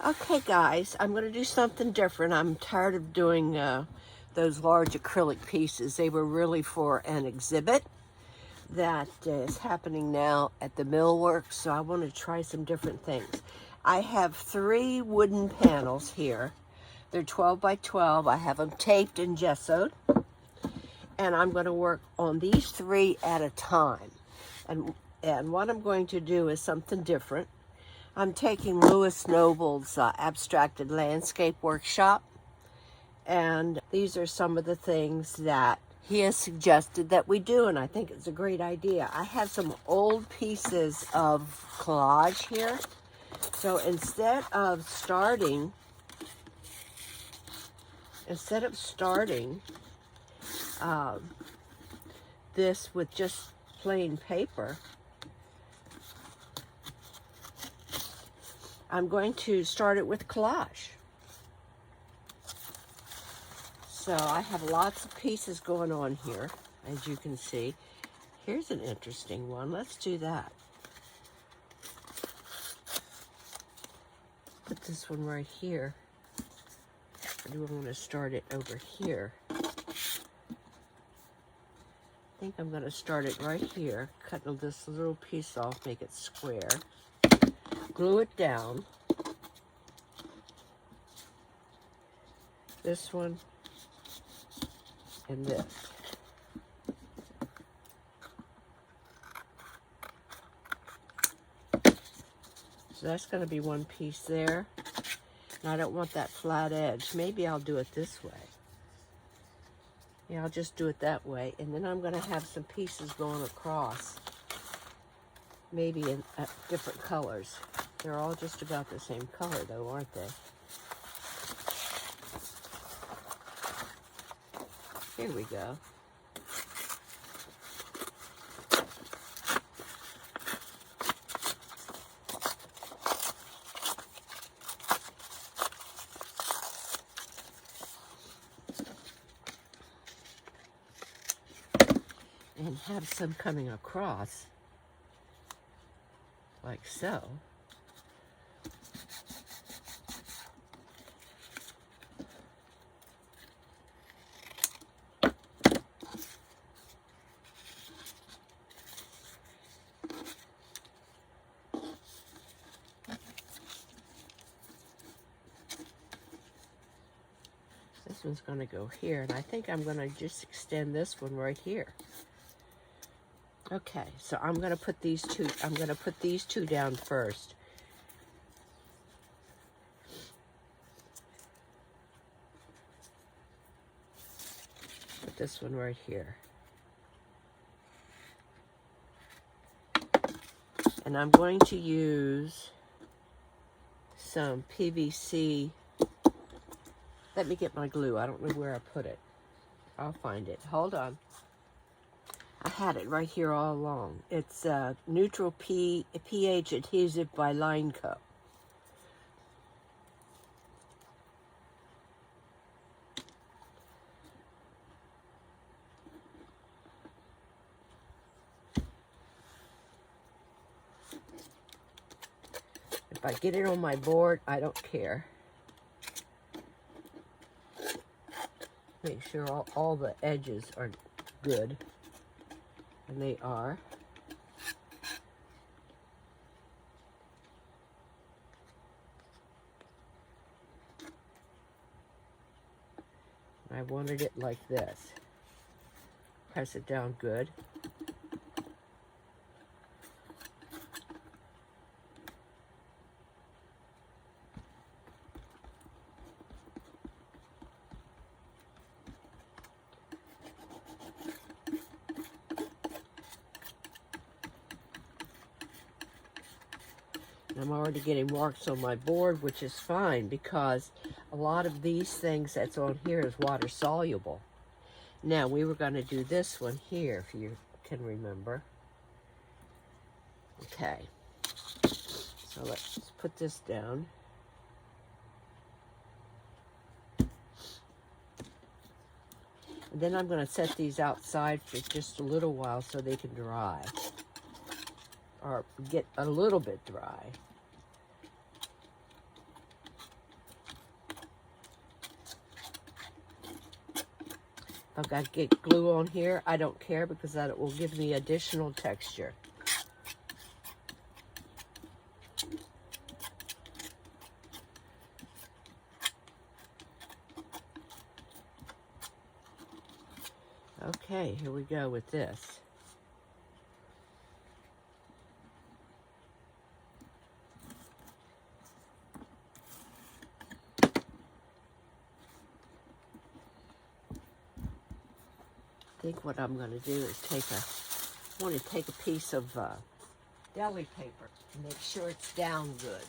Okay guys, I'm going to do something different. I'm tired of doing those large acrylic pieces. They were really for an exhibit that is happening now at the Millworks, so I want to try some different things. I have 3 wooden panels here. They're 12 by 12. I have them taped and gessoed, and I'm going to work on these 3 at a time. And what I'm going to do is something different. I'm taking Louis Noble's Abstracted Landscape Workshop, and these are some of the things that he has suggested that we do, and I think it's a great idea. I have some old pieces of collage here, so instead of starting this with just plain paper, I'm going to start it with collage. So I have lots of pieces going on here, as you can see. Here's an interesting one. Let's do that. Put this one right here. I do want to start it over here. I think I'm going to start it right here. Cut this little piece off, make it square. Glue it down. This one and this. So that's going to be one piece there. And I don't want that flat edge. Maybe I'll do it this way. Yeah, I'll just do it that way. And then I'm going to have some pieces going across. Maybe in different colors. They're all just about the same color though, aren't they? Here we go. And have some coming across, like so. This one's going to go here, and I think I'm going to just extend this one right here. Okay, so I'm going to put these two down first. Put this one right here. And I'm going to use some PVC. Let me get my glue. I don't know where I put it. I'll find it. Hold on. I had it right here all along. It's Neutral pH Adhesive by Lineco. If I get it on my board, I don't care. Make sure all the edges are good. And they are. I wanted it like this. Press it down good. I'm already getting marks on my board, which is fine because a lot of these things that's on here is water soluble. Now, we were going to do this one here, if you can remember. Okay. So let's just put this down. And then I'm going to set these outside for just a little while so they can dry. Or get a little bit dry. If I've got to get glue on here, I don't care because that will give me additional texture. Okay, here we go with this. I think what I'm going to do is I want to take a piece of deli paper and make sure it's down good.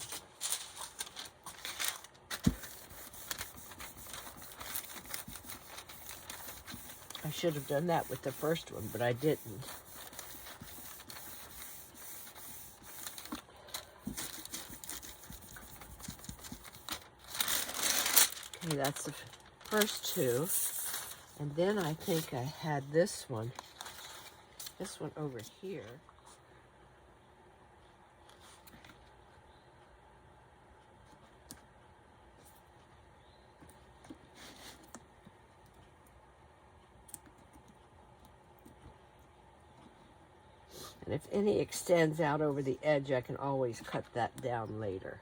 I should have done that with the first one, but I didn't. Okay, that's the first two. And then I think I had this one over here. And if any extends out over the edge, I can always cut that down later.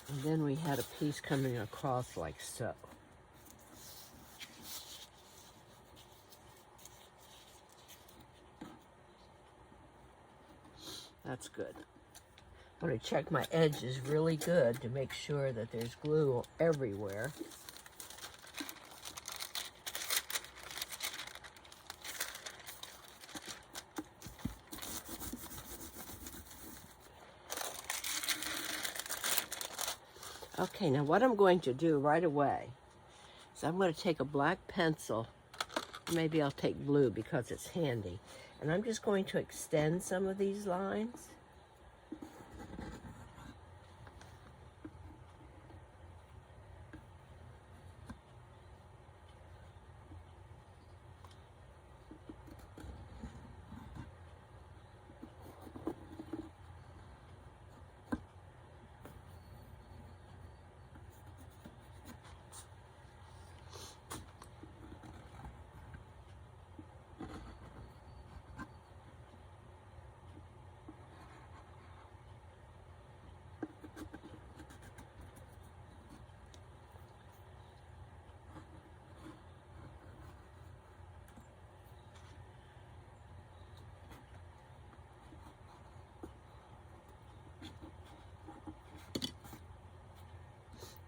And then we had a piece coming across like so. That's good. I'm going to check my edges really good to make sure that there's glue everywhere. Okay, now what I'm going to do right away is I'm going to take a black pencil. Maybe I'll take blue because it's handy. And I'm just going to extend some of these lines.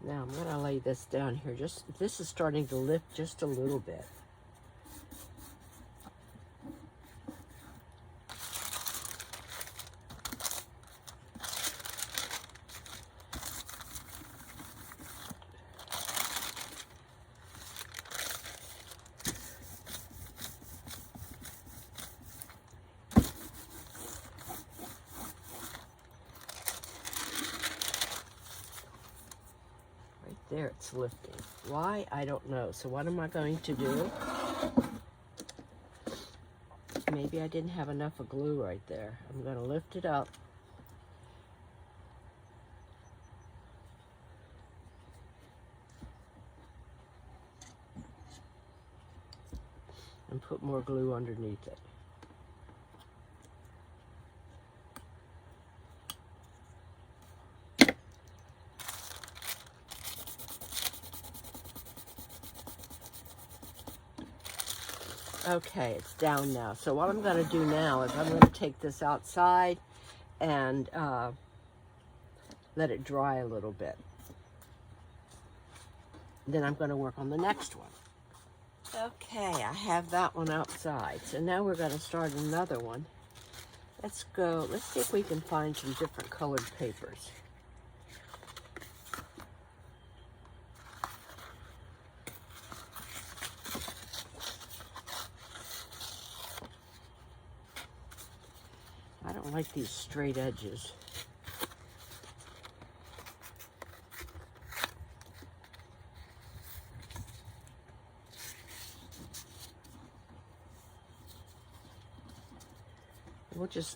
Now I'm going to lay this down here. This is starting to lift just a little bit. There, it's lifting. Why? I don't know. So what am I going to do? Maybe I didn't have enough of glue right there. I'm going to lift it up. And put more glue underneath it. Okay, it's down now. So what I'm going to do now is I'm going to take this outside and let it dry a little bit. Then I'm going to work on the next one. Okay, I have that one outside. So now we're going to start another one. Let's see if we can find some different colored papers. I don't like these straight edges.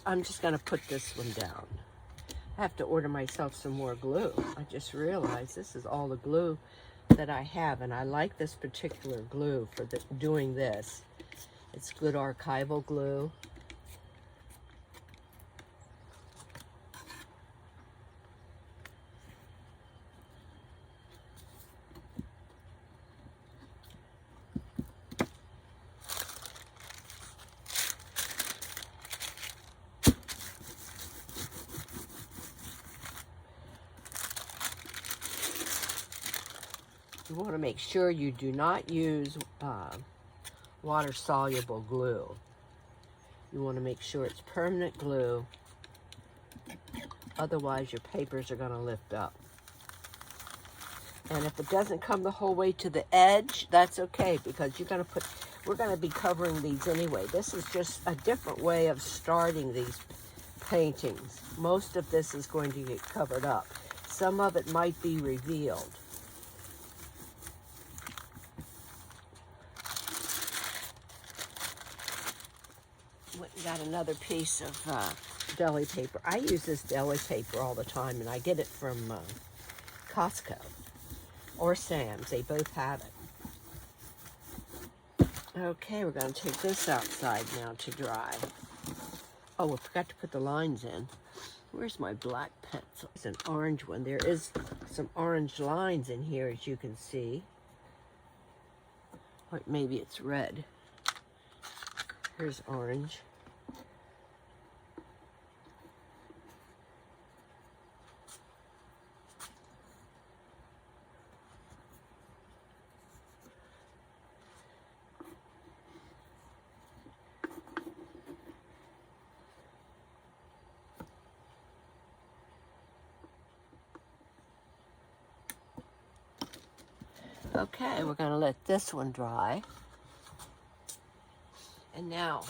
I'm just going to put this one down. I have to order myself some more glue. I just realized this is all the glue that I have, and I like this particular glue for doing this. It's good archival glue. You want to make sure you do not use water-soluble glue. You want to make sure it's permanent glue, otherwise your papers are going to lift up. And if it doesn't come the whole way to the edge, that's okay, because we're going to be covering these anyway. This is just a different way of starting these paintings. Most of this is going to get covered up. Some of it might be revealed. Got another piece of deli paper. I use this deli paper all the time, and I get it from Costco or Sam's. They both have it. Okay, we're going to take this outside now to dry. Oh, I forgot to put the lines in. Where's my black pencil? It's an orange one. There is some orange lines in here, as you can see. Or maybe it's red. Here's orange. Okay, we're going to let this one dry. And now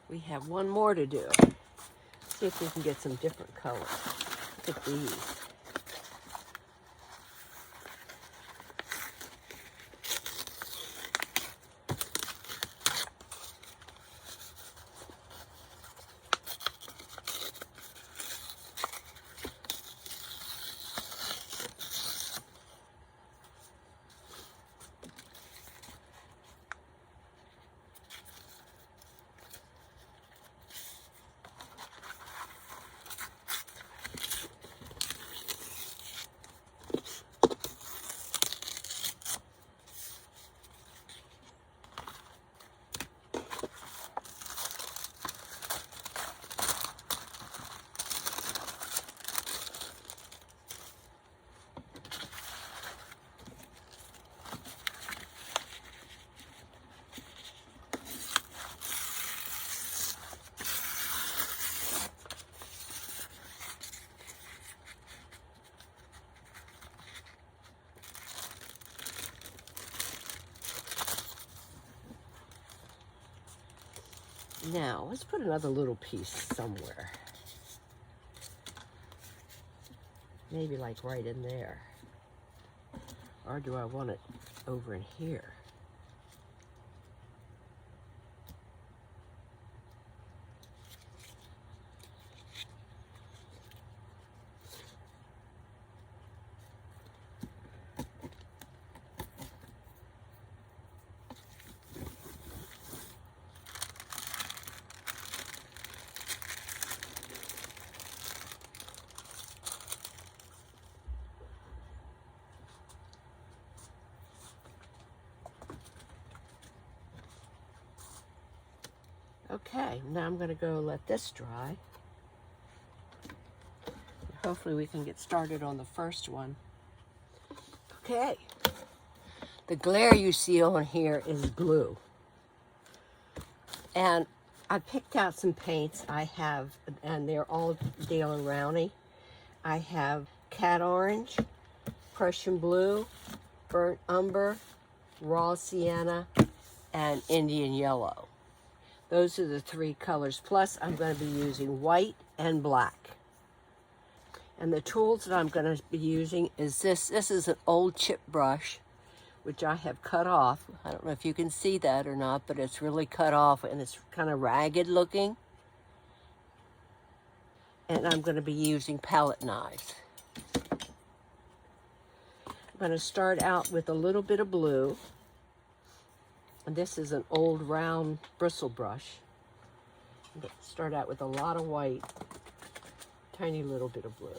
we have one more to do. See if we can get some different colors. Look at these. Now, let's put another little piece somewhere. Maybe like right in there. Or do I want it over in here? Okay, now I'm going to go let this dry. Hopefully we can get started on the first one. Okay, the glare you see on here is blue. And I picked out some paints I have, and they're all Dale & Rowney. I have cat orange, Prussian blue, burnt umber, raw sienna, and Indian yellow. Those are the three colors. Plus, I'm going to be using white and black. And the tools that I'm going to be using is this. This is an old chip brush, which I have cut off. I don't know if you can see that or not, but it's really cut off and it's kind of ragged looking. and I'm going to be using palette knives. I'm going to start out with a little bit of blue. And this is an old round bristle brush. Start out with a lot of white, tiny little bit of blue.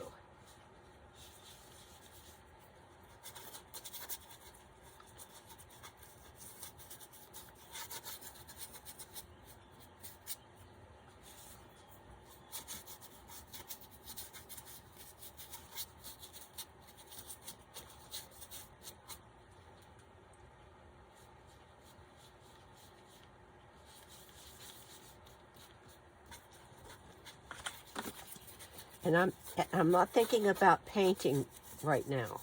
And I'm not thinking about painting right now.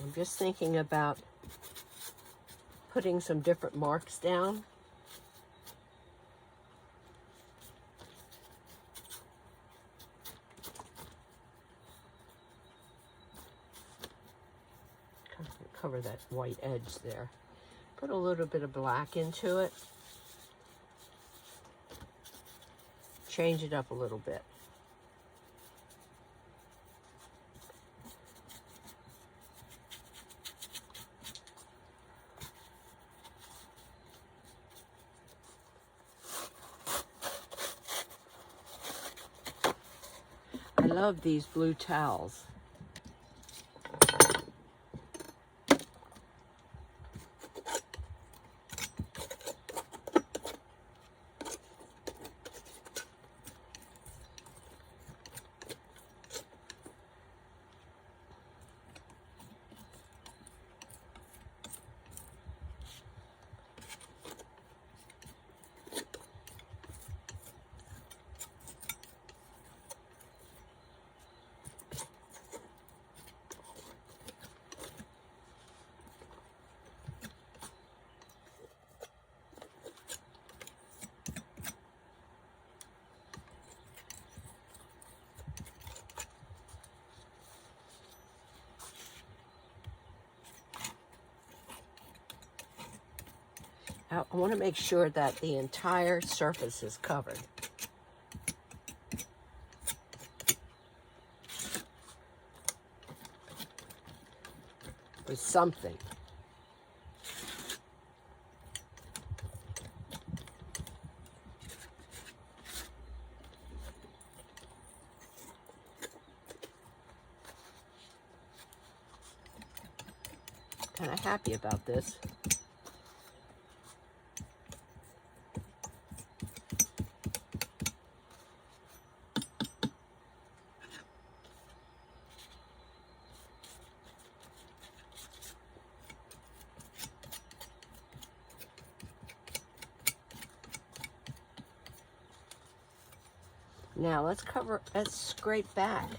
I'm just thinking about putting some different marks down. Cover that white edge there. Put a little bit of black into it. Change it up a little bit. I love these blue towels. I want to make sure that the entire surface is covered. With something. Kind of happy about this. Now let's scrape back.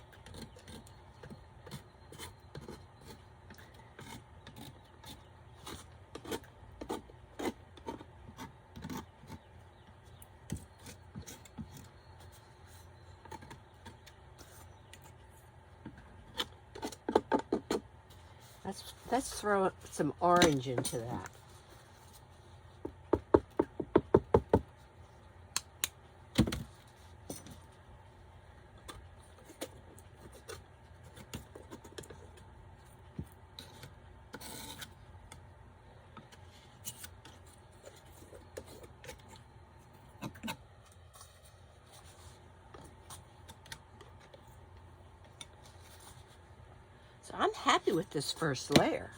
Let's throw some orange into that. So I'm happy with this first layer.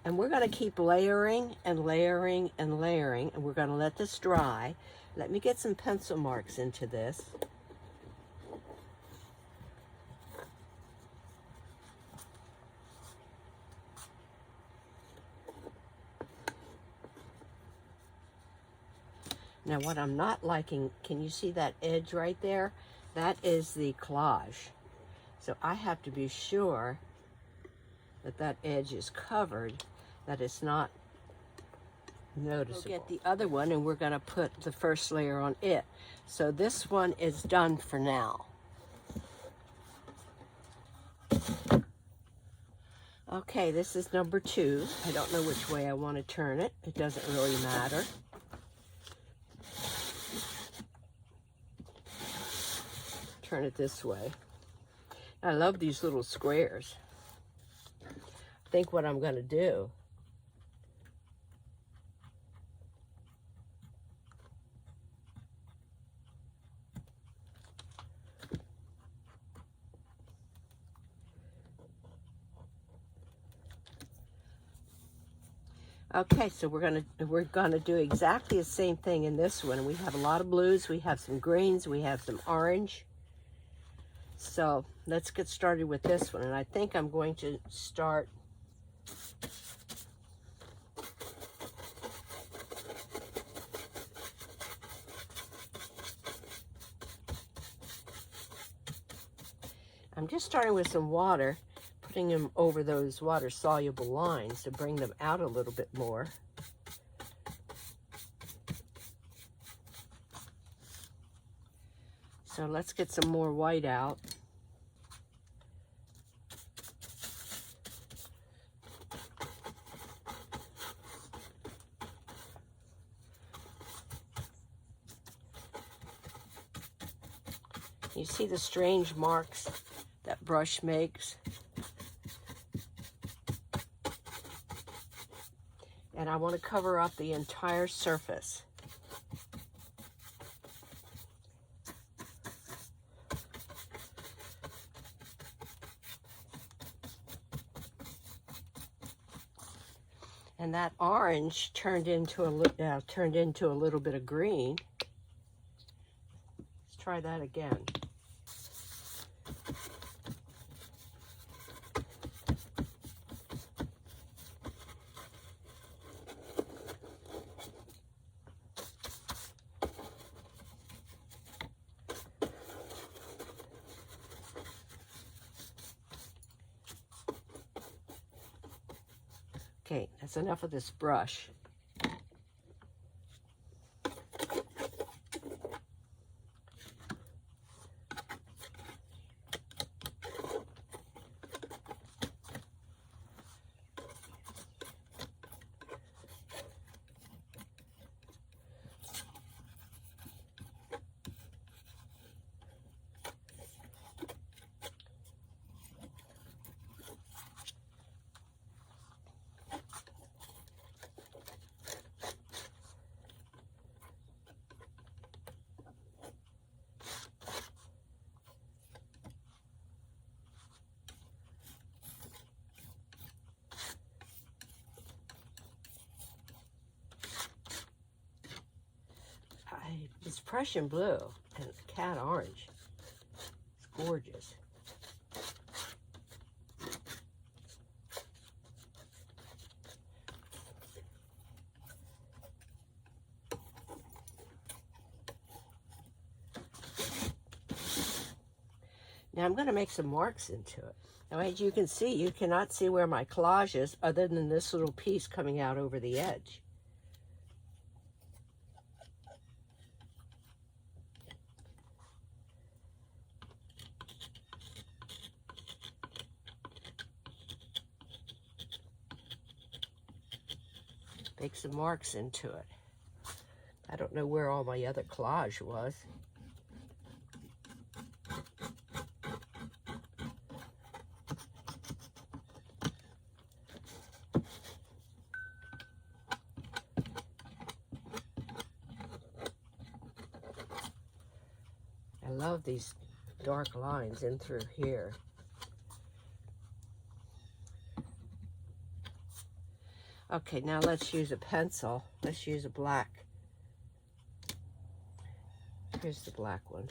And we're going to keep layering and layering and layering, and we're going to let this dry. Let me get some pencil marks into this. Now what I'm not liking, can you see that edge right there? That is the collage. So I have to be sure that that edge is covered, that it's not noticeable. We'll get the other one and we're going to put the first layer on it. So this one is done for now. Okay, this is number 2. I don't know which way I want to turn it. It doesn't really matter. turn it this way. I love these little squares. I think what I'm going to do okay, so we're gonna do exactly the same thing in this one. We have a lot of blues, we have some greens, we have some orange. So let's get started with this one. And I think I'm going to start I'm just starting with some water, putting them over those water-soluble lines to bring them out a little bit more. So let's get some more white out. You see the strange marks that brush makes? And I want to cover up the entire surface. And that orange turned into a little bit of green. Let's try that again. Okay, that's enough of this brush. It's Prussian blue and cat orange. It's gorgeous. Now I'm going to make some marks into it. Now as you can see, you cannot see where my collage is other than this little piece coming out over the edge. Make some marks into it. I don't know where all my other collage was. I love these dark lines in through here. Okay, now let's use a pencil. Let's use a black. Here's the black one.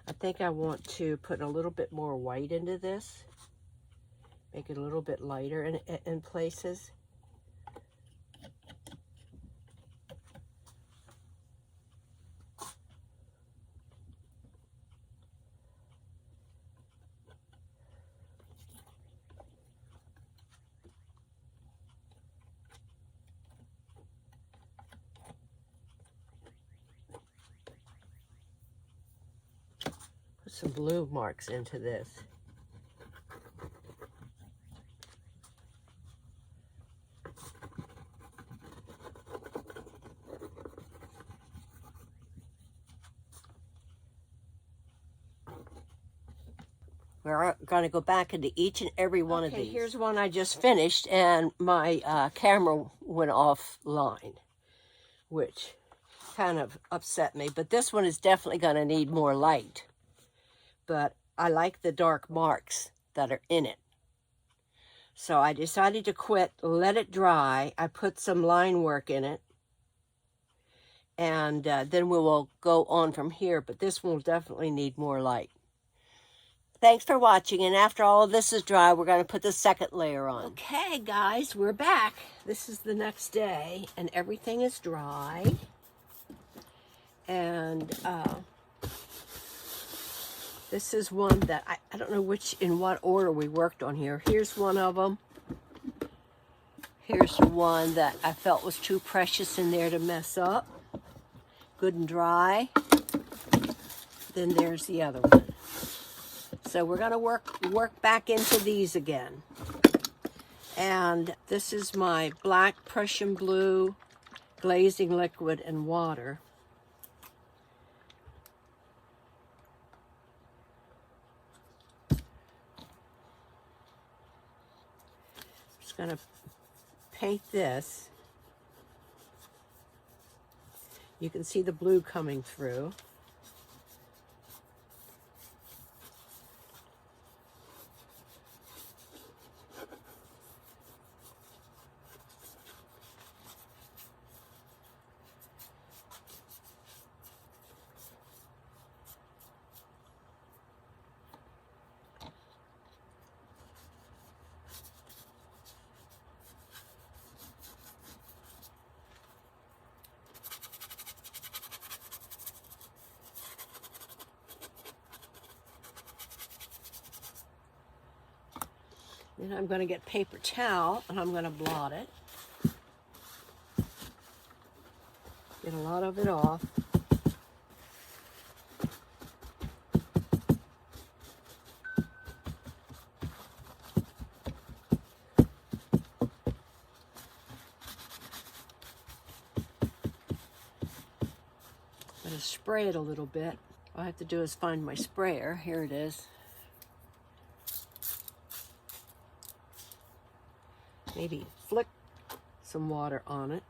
I think I want to put a little bit more white into this. Make it a little bit lighter in places. some blue marks into this. We're going to go back into each and every one of these. Here's one I just finished, and my camera went offline, which kind of upset me. But this one is definitely going to need more light. But I like the dark marks that are in it. So I decided to quit, let it dry. I put some line work in it. And then we will go on from here. But this one will definitely need more light. Thanks for watching, and after all of this is dry, we're going to put the second layer on. Okay, guys, we're back. This is the next day, and everything is dry. And this is one that I don't know in what order we worked on here. Here's one of them. Here's one that I felt was too precious in there to mess up. Good and dry. Then there's the other one. So we're going to work back into these again. And this is my black Prussian blue glazing liquid and water. Just going to paint this. You can see the blue coming through. Then I'm going to get paper towel and I'm going to blot it. Get a lot of it off. I'm going to spray it a little bit. All I have to do is find my sprayer. Here it is. Maybe flick some water on it.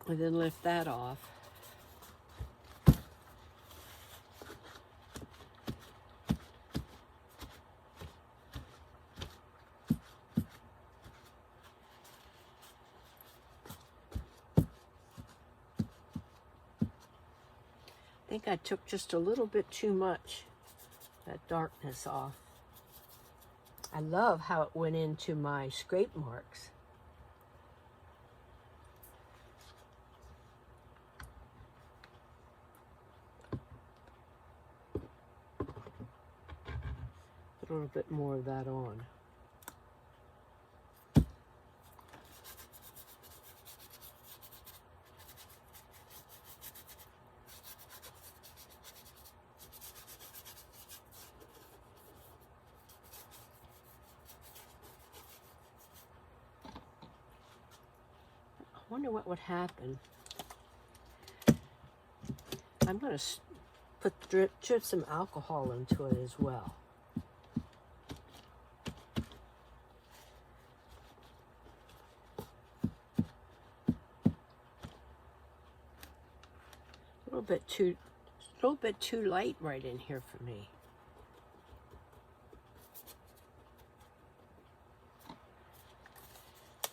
And then lift that off. I think I took just a little bit too much that darkness off. I love how it went into my scrape marks. Put a little bit more of that on. I wonder what would happen. I'm going to drip some alcohol into it as well. A little bit too light right in here for me.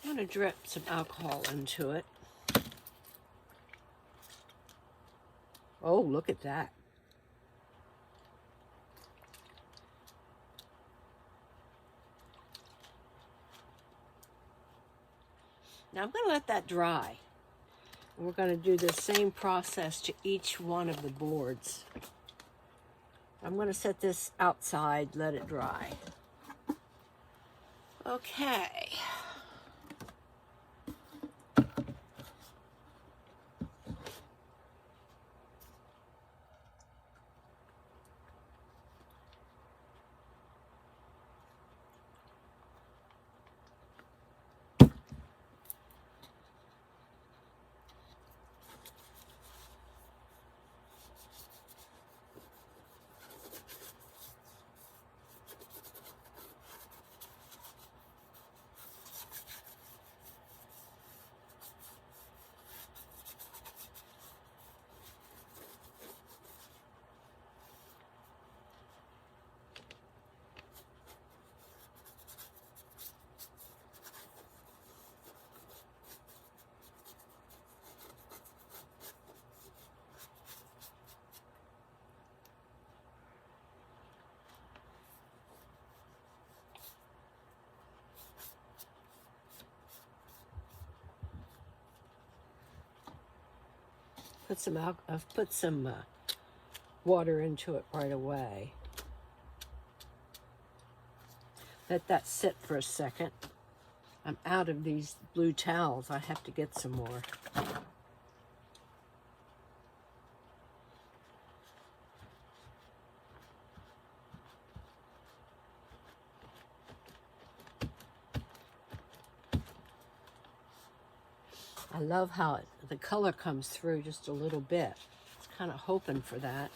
I'm going to drip some alcohol into it. Oh, look at that. Now I'm going to let that dry. And we're going to do the same process to each one of the boards. I'm going to set this outside, let it dry. Okay. I've put some water into it right away. Let that sit for a second. I'm out of these blue towels. I have to get some more. I love how the color comes through just a little bit. I was kind of hoping for that.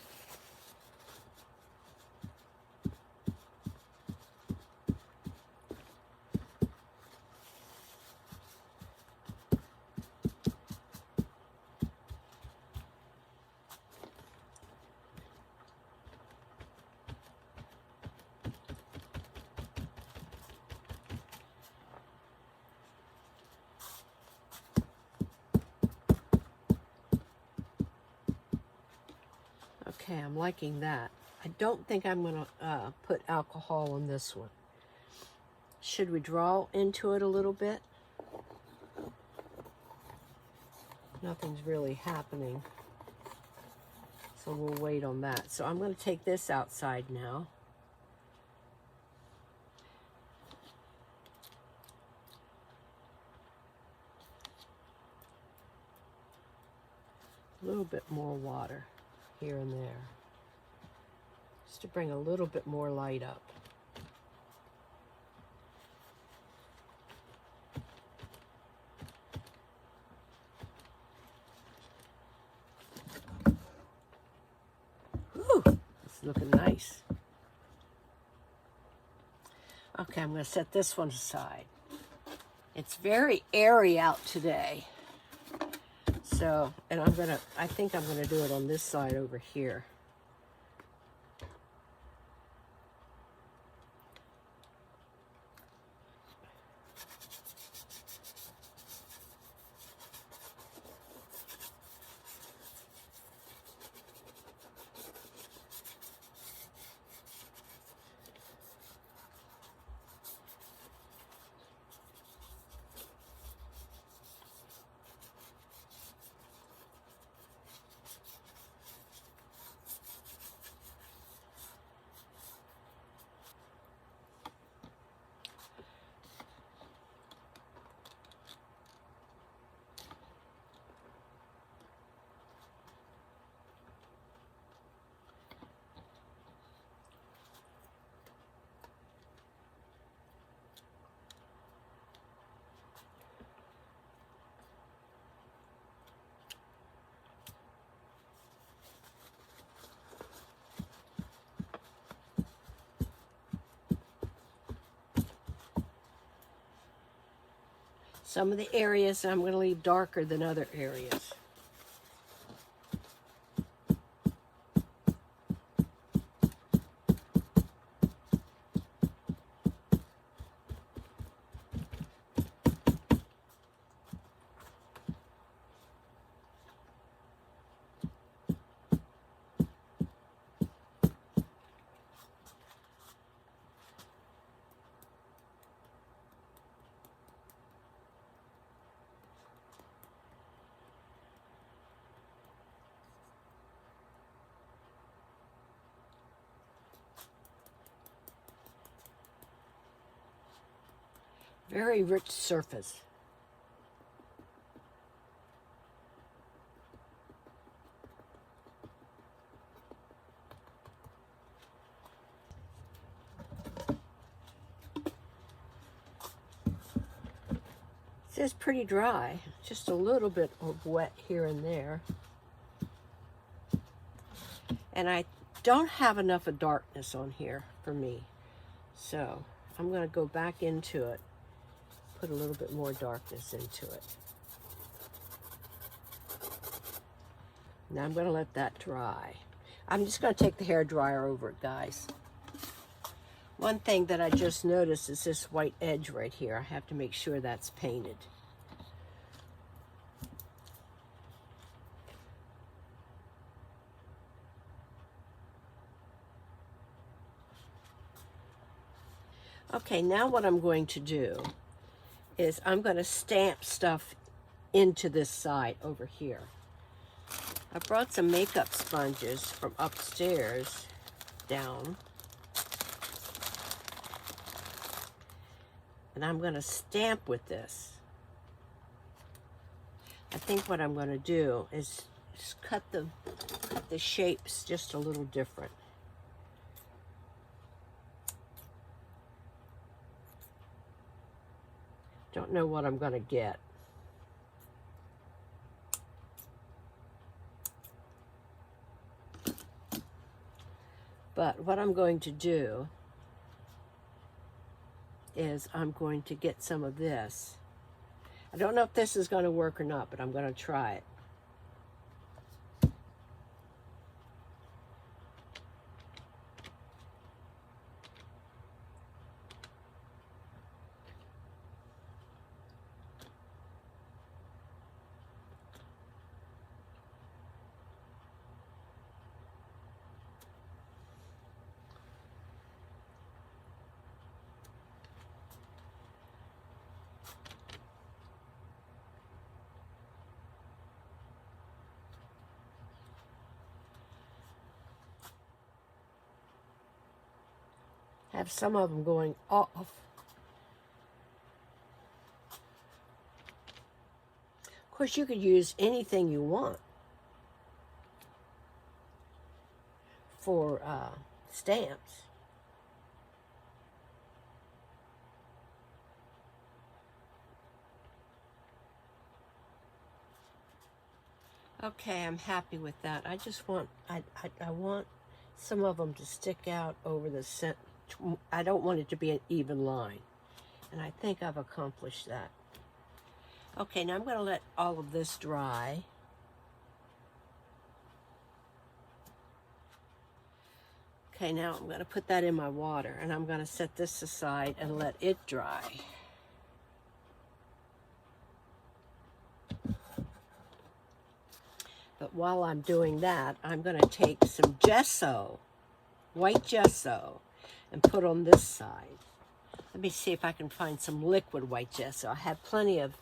Okay, I'm liking that. I don't think I'm going to put alcohol on this one. Should we draw into it a little bit? Nothing's really happening, so we'll wait on that. So I'm going to take this outside now. A little bit more water here and there, just to bring a little bit more light up. Whew, it's looking nice. Okay, I'm going to set this one aside. It's very airy out today. So, and I think I'm going to do it on this side over here. Some of the areas I'm going to leave darker than other areas. Very rich surface. This is pretty dry, just a little bit of wet here and there. And I don't have enough of darkness on here for me. So I'm going to go back into it, put a little bit more darkness into it. Now I'm going to let that dry. I'm just going to take the hair dryer over it, guys. One thing that I just noticed is this white edge right here. I have to make sure that's painted. Okay, now what I'm going to do is I'm going to stamp stuff into this side over here. I brought some makeup sponges from upstairs down. And I'm going to stamp with this. I think what I'm going to do is just cut the shapes just a little different. Don't know what I'm going to get. But what I'm going to do is I'm going to get some of this. I don't know if this is going to work or not, but I'm going to try it. Have some of them going off. Of course, you could use anything you want for stamps. Okay, I'm happy with that. I just want, I want some of them to stick out over the center. I don't want it to be an even line. And I think I've accomplished that. Okay, now I'm going to let all of this dry. Okay, now I'm going to put that in my water, and I'm going to set this aside and let it dry. But while I'm doing that, I'm going to take some gesso, white gesso, and put on this side. Let me see if I can find some liquid white gesso. I have plenty of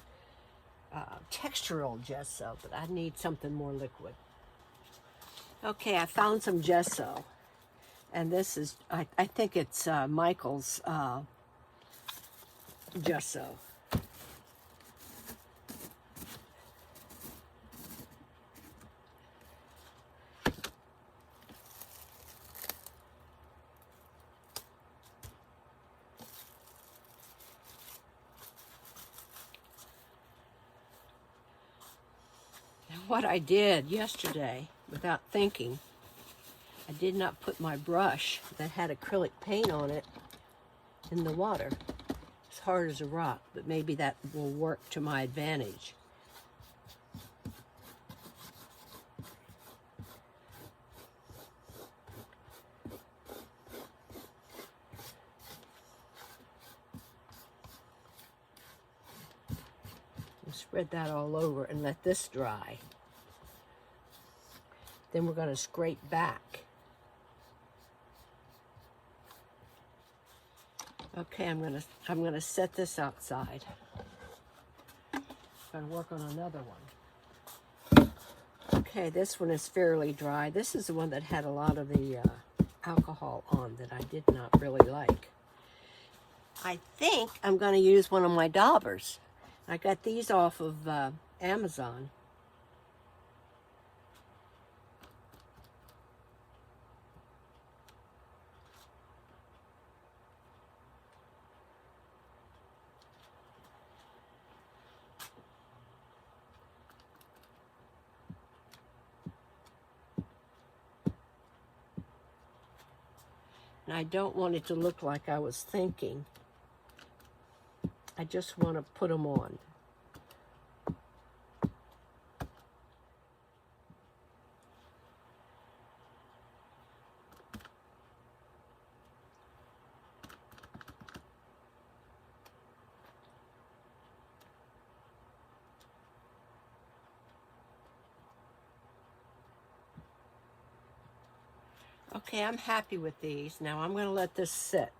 textural gesso, but I need something more liquid. Okay, I found some gesso. And this is, I think it's Michael's gesso. What I did yesterday, without thinking, I did not put my brush that had acrylic paint on it in the water. It's hard as a rock, but maybe that will work to my advantage. I'll spread that all over and let this dry. Then we're going to scrape back. Okay, I'm gonna set this outside. I'm gonna work on another one. Okay, this one is fairly dry. This is the one that had a lot of the alcohol on that I did not really like. I think I'm gonna use one of my daubers. I got these off of Amazon. And I don't want it to look like I was thinking. I just want to put them on. Okay, I'm happy with these. Now I'm going to let this sit.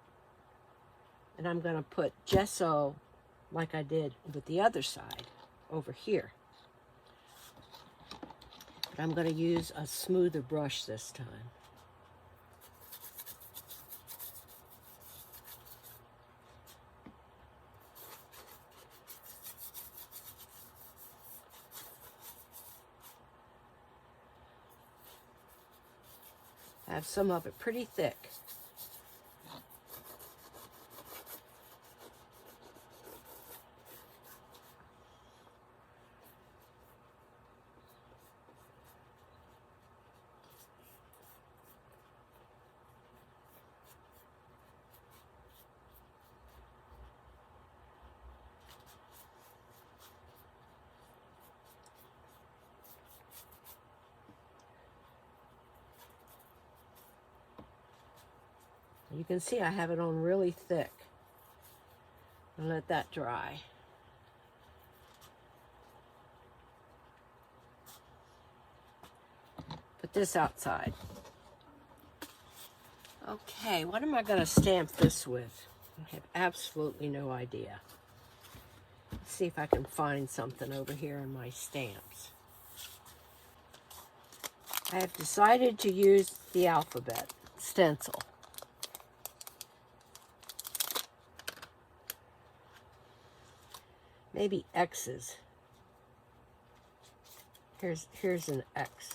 And I'm going to put gesso, like I did with the other side, over here. But I'm going to use a smoother brush this time. I have some of it pretty thick. You can see I have it on really thick. And let that dry. Put this outside. Okay, what am I going to stamp this with? I have absolutely no idea. Let's see if I can find something over here in my stamps. I have decided to use the alphabet stencil. Maybe X's. Here's an X.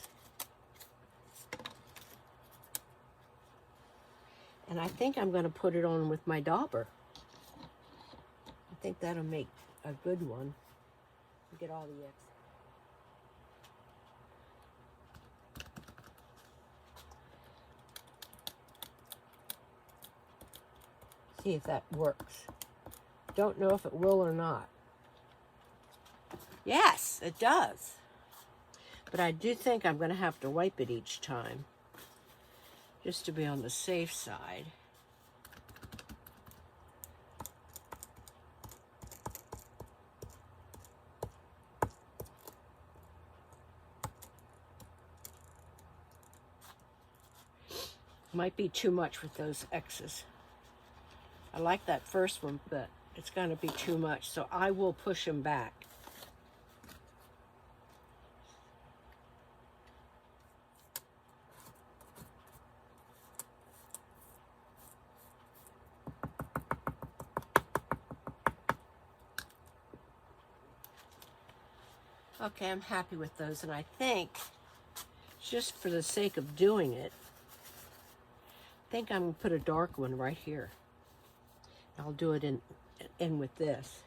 And I think I'm going to put it on with my dauber. I think that'll make a good one. Get all the X's. See if that works. Don't know if it will or not. Yes, it does. But I do think I'm going to have to wipe it each time, just to be on the safe side. Might be too much with those X's. I like that first one, but it's going to be too much, so I will push them back. Okay, I'm happy with those, and I think, just for the sake of doing it, I think I'm going to put a dark one right here. I'll do it in with this.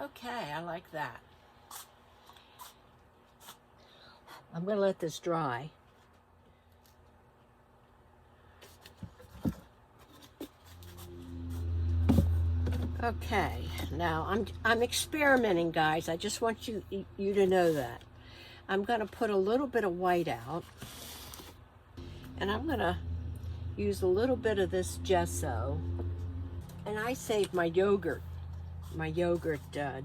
Okay, I like that. I'm going to let this dry. Okay, now I'm experimenting, guys. I just want you to know that. I'm going to put a little bit of white out, and I'm going to use a little bit of this gesso. And I saved my yogurt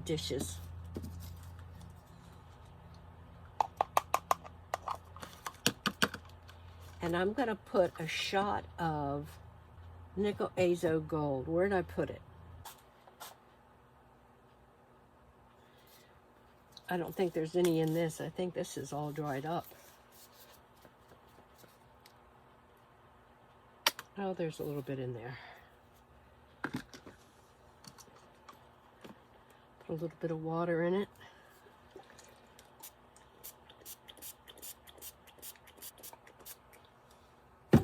dishes. And I'm going to put a shot of nickel azo gold. Where did I put it? I don't think there's any in this. I think this is all dried up. Oh, there's a little bit in there. Put a little bit of water in it. I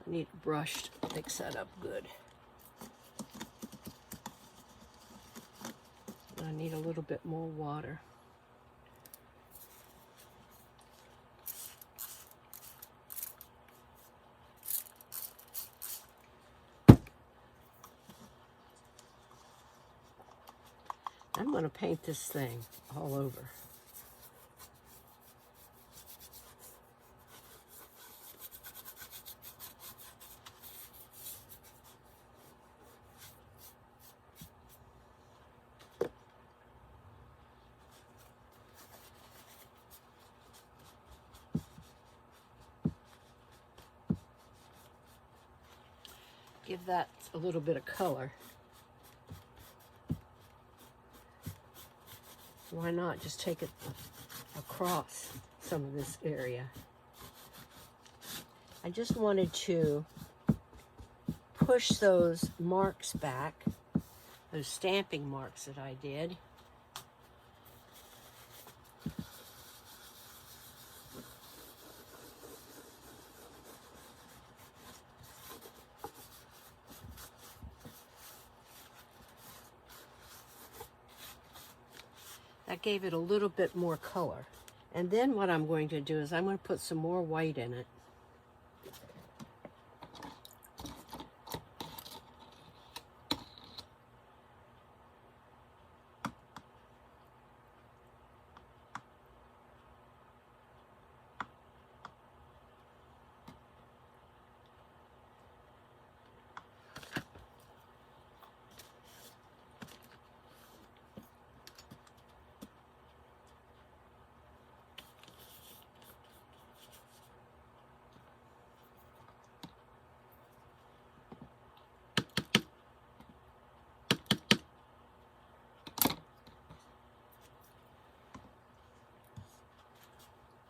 need a brush to fix that up good. I need a little bit more water. I'm going to paint this thing all over. give that a little bit of color. Why not just take it across some of this area? I just wanted to push those marks back, those stamping marks that I did. That gave it a little bit more color. And then what I'm going to do is I'm going to put some more white in it.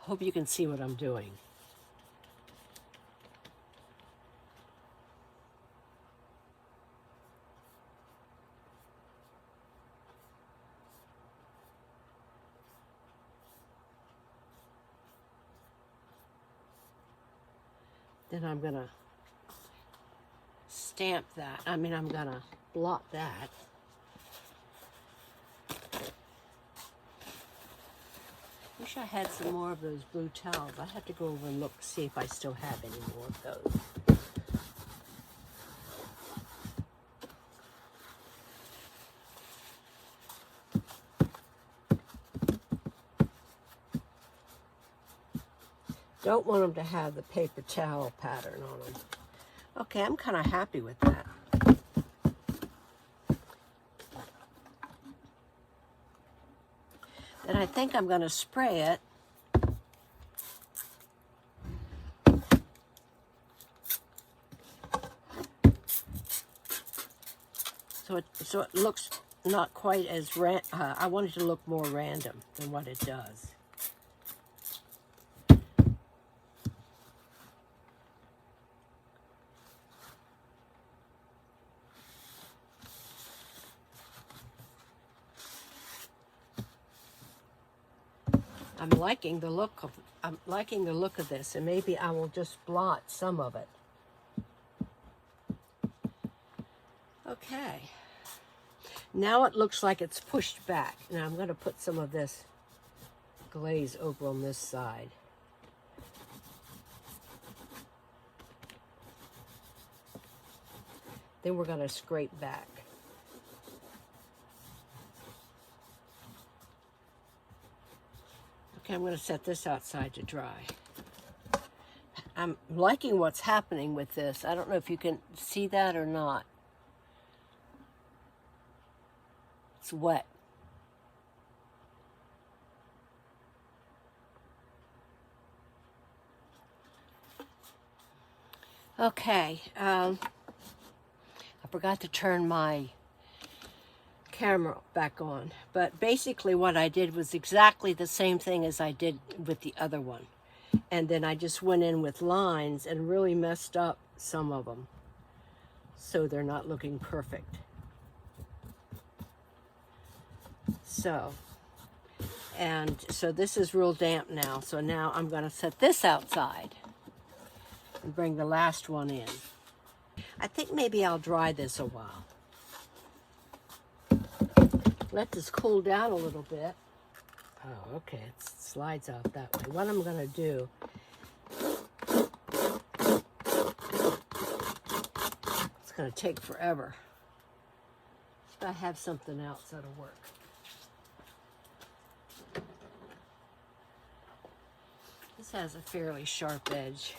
Hope you can see what I'm doing. Then I'm gonna stamp that. I'm gonna blot that. Wish I had some more of those blue towels. I have to go over and look, see if I still have any more of those. Don't want them to have the paper towel pattern on them. Okay, I'm kind of happy with that. Then I think I'm going to spray it. So it looks not quite as I want it to look more random than what it does. I'm liking the look of this, and maybe I will just blot some of it. Okay. Now it looks like it's pushed back. Now I'm going to put some of this glaze over on this side. Then we're going to scrape back. Okay, I'm going to set this outside to dry. I'm liking what's happening with this. I don't know if you can see that or not. It's wet. Okay, I forgot to turn my camera back on, but basically what I did was exactly the same thing as I did with the other one, and then I just went in with lines and really messed up some of them so they're not looking perfect. So this is real damp now, so now I'm going to set this outside and bring the last one in. I think maybe I'll dry this a while. Let this cool down a little bit. Oh, okay, it slides out that way. What I'm going to do, it's going to take forever. If I have something else, that'll work. This has a fairly sharp edge.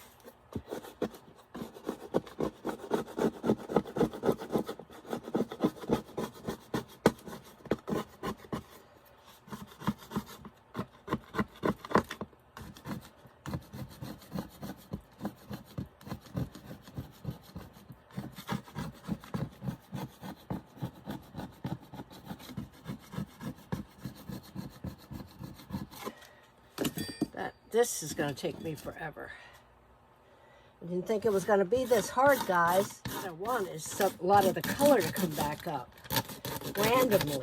this is going to take me forever. I didn't think it was going to be this hard, guys. What I want is a lot of the color to come back up randomly.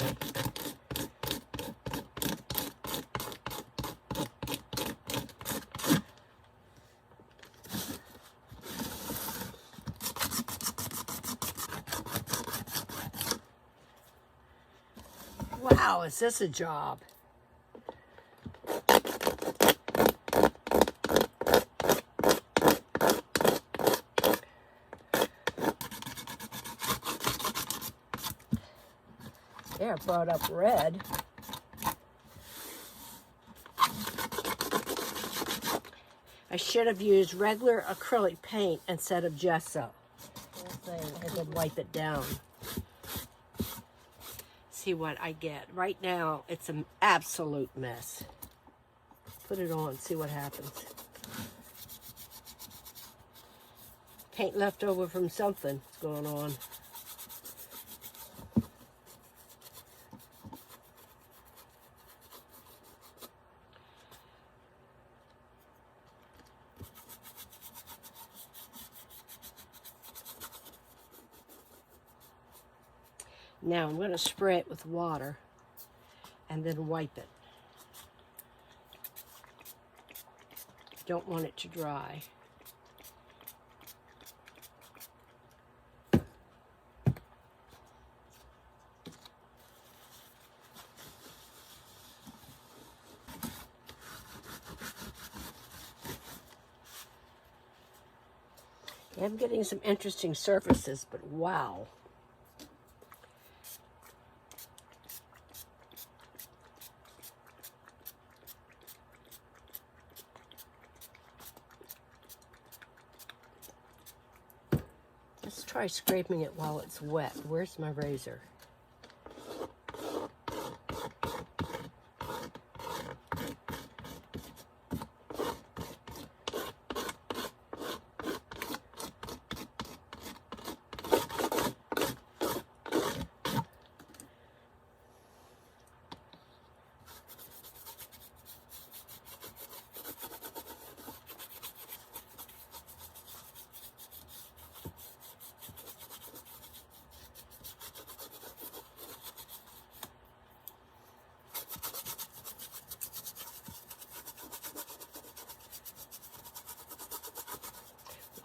Wow, is this a job? There, it brought up red. I should have used regular acrylic paint instead of gesso. Whole thing, and then wipe it down. See what I get. Right now, it's an absolute mess. Put it on, see what happens. Paint left over from something going on. Now I'm going to spray it with water and then wipe it. Don't want it to dry. I'm getting some interesting surfaces, but wow. Let's try scraping it while it's wet. Where's my razor?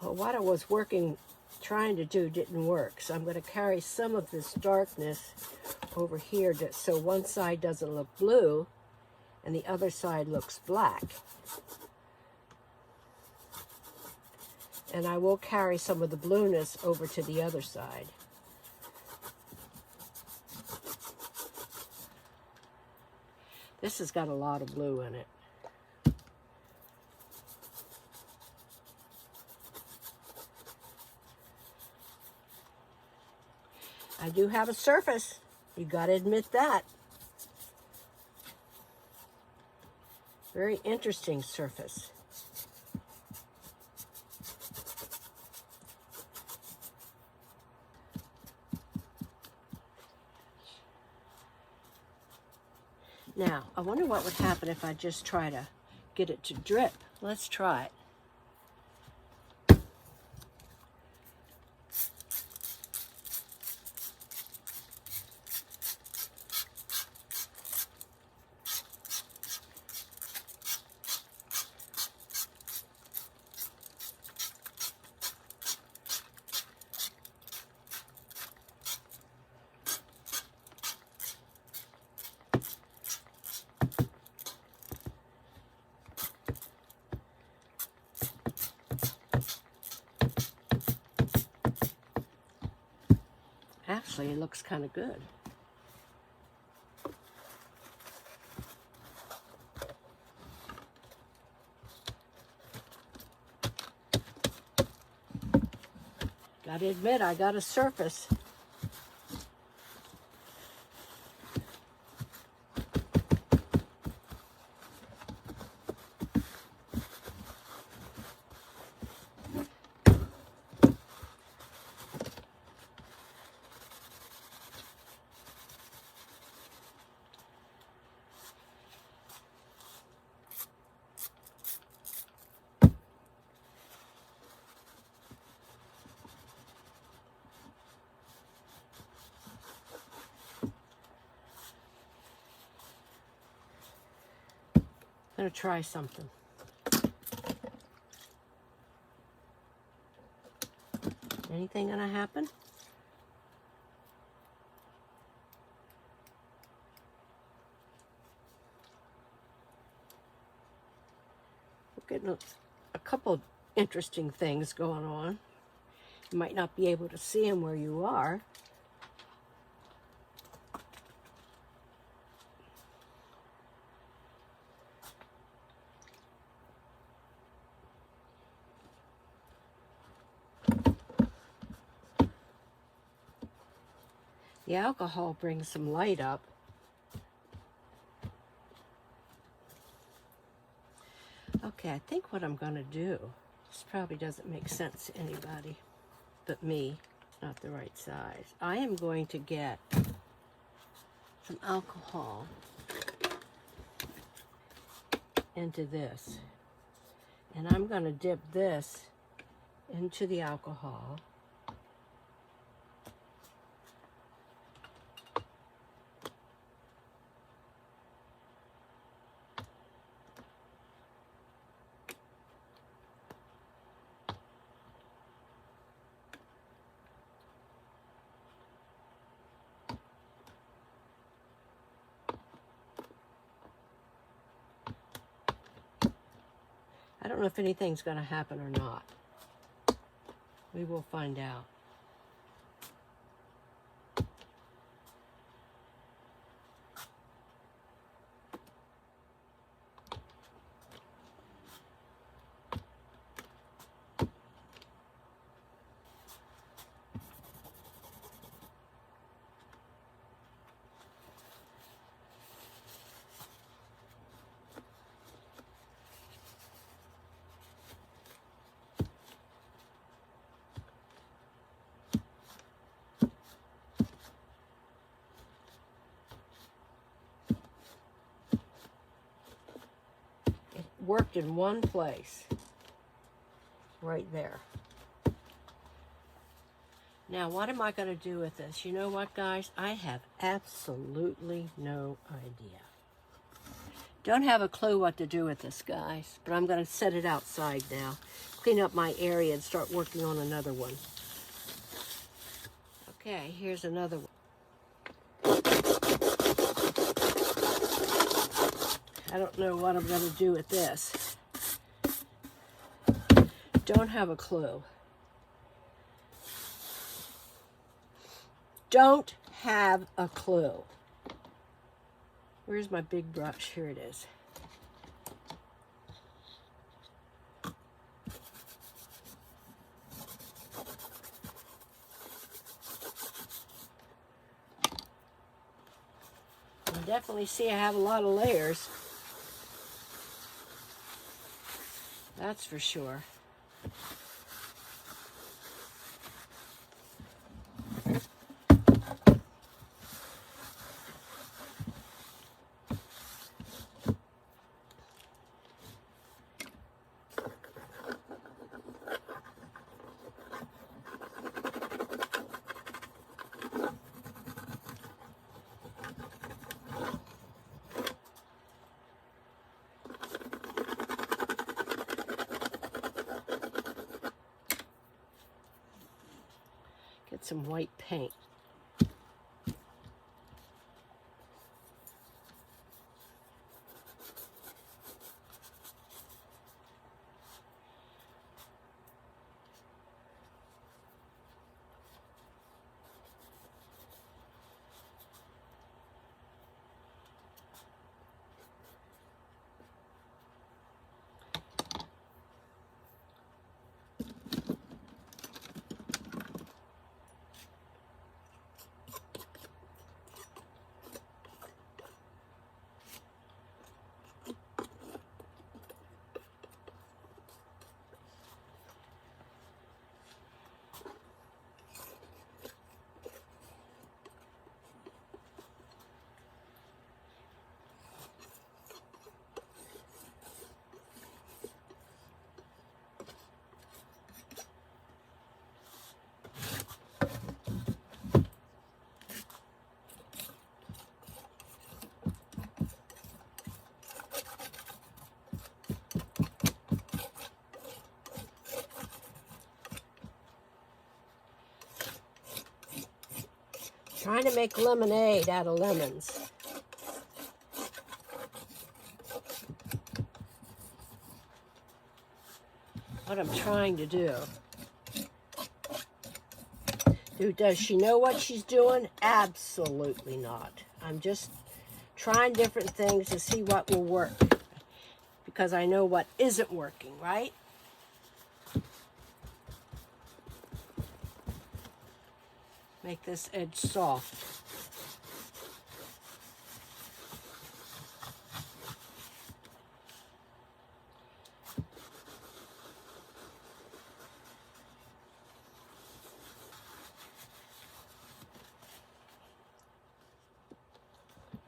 Well, what I was trying to do didn't work. So I'm going to carry some of this darkness over here so one side doesn't look blue and the other side looks black. And I will carry some of the blueness over to the other side. This has got a lot of blue in it. I do have a surface. You got to admit that. Very interesting surface. Now, I wonder what would happen if I just try to get it to drip. Let's try it. Actually, it looks kind of good. Gotta admit, I got a surface. I'm going to try something. Anything going to happen? We're getting a couple interesting things going on. You might not be able to see them where you are. The alcohol brings some light up. Okay, I think what I'm going to do, this probably doesn't make sense to anybody but me, not the right size. I am going to get some alcohol into this, and I'm going to dip this into the alcohol. I don't know if anything's going to happen or not. We will find out. Worked in one place, right there. Now, what am I going to do with this? You know what, guys? I have absolutely no idea. Don't have a clue what to do with this, guys, but I'm going to set it outside now. Clean up my area and start working on another one. Okay, here's another one. I don't know what I'm going to do with this. Don't have a clue. Don't have a clue. Where's my big brush? Here it is. You definitely see I have a lot of layers. That's for sure. Get some white paint. trying to make lemonade out of lemons. What I'm trying to do. Does she know what she's doing? Absolutely not. I'm just trying different things to see what will work. Because I know what isn't working, right? Make this edge soft.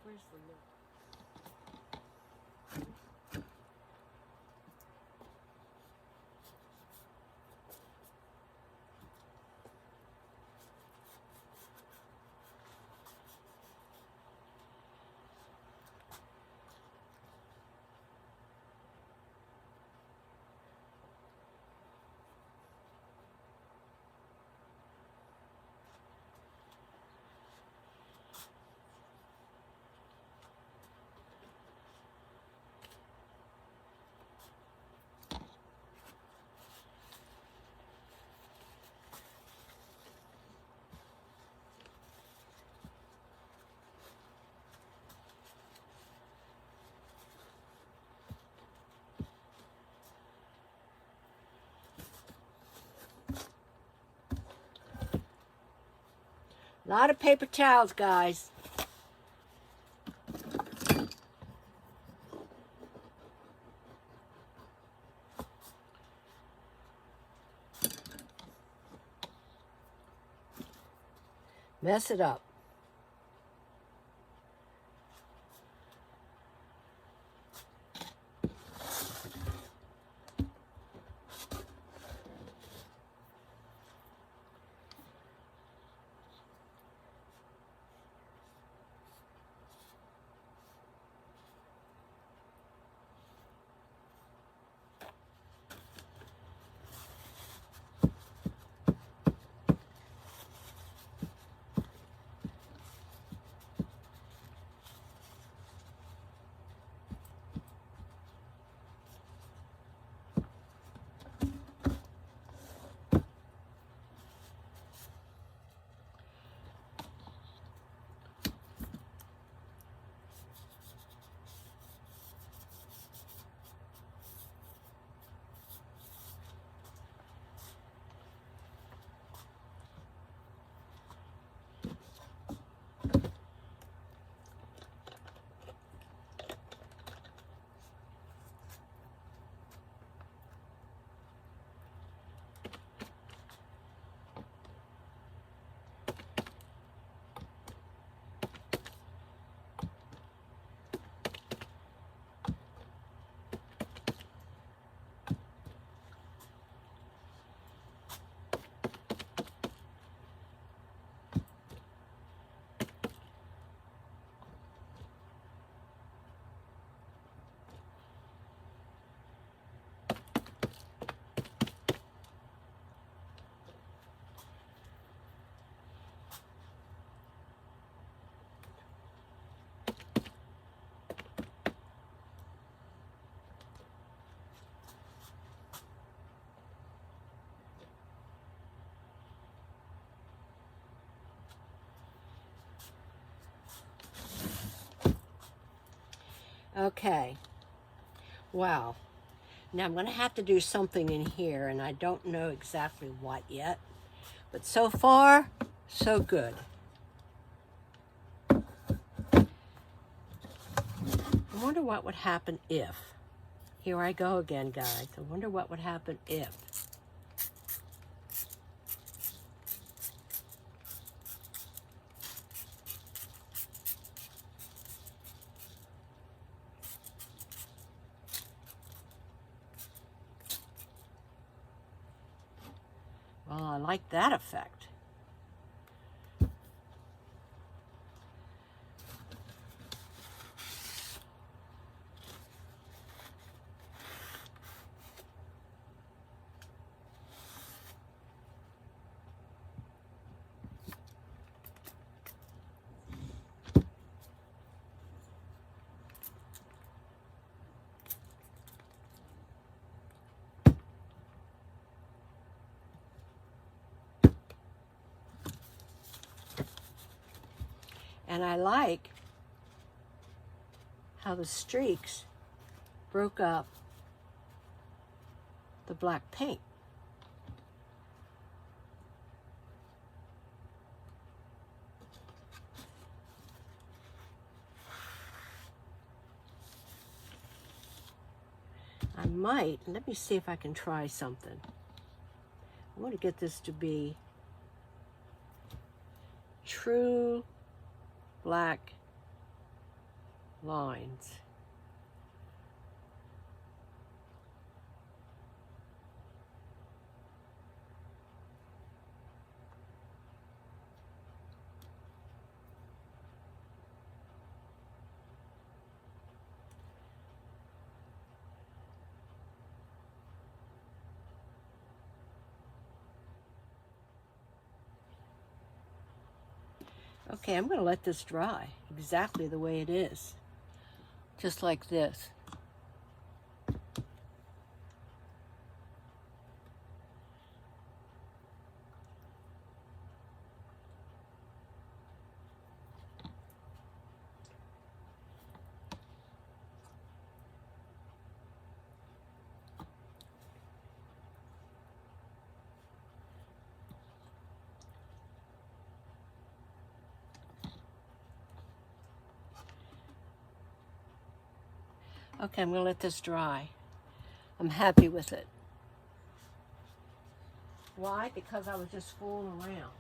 Where's the milk? A lot of paper towels, guys. Mess it up. Okay. Wow. Now I'm going to have to do something in here, and I don't know exactly what yet. But so far, so good. I wonder what would happen if. Here I go again, guys. I wonder what would happen if. Well, I like that effect. And I like how the streaks broke up the black paint. I might, let me see if I can try something. I want to get this to be true black lines. Okay, I'm going to let this dry exactly the way it is, just like this. Okay, I'm going to let this dry. I'm happy with it. Why? Because I was just fooling around.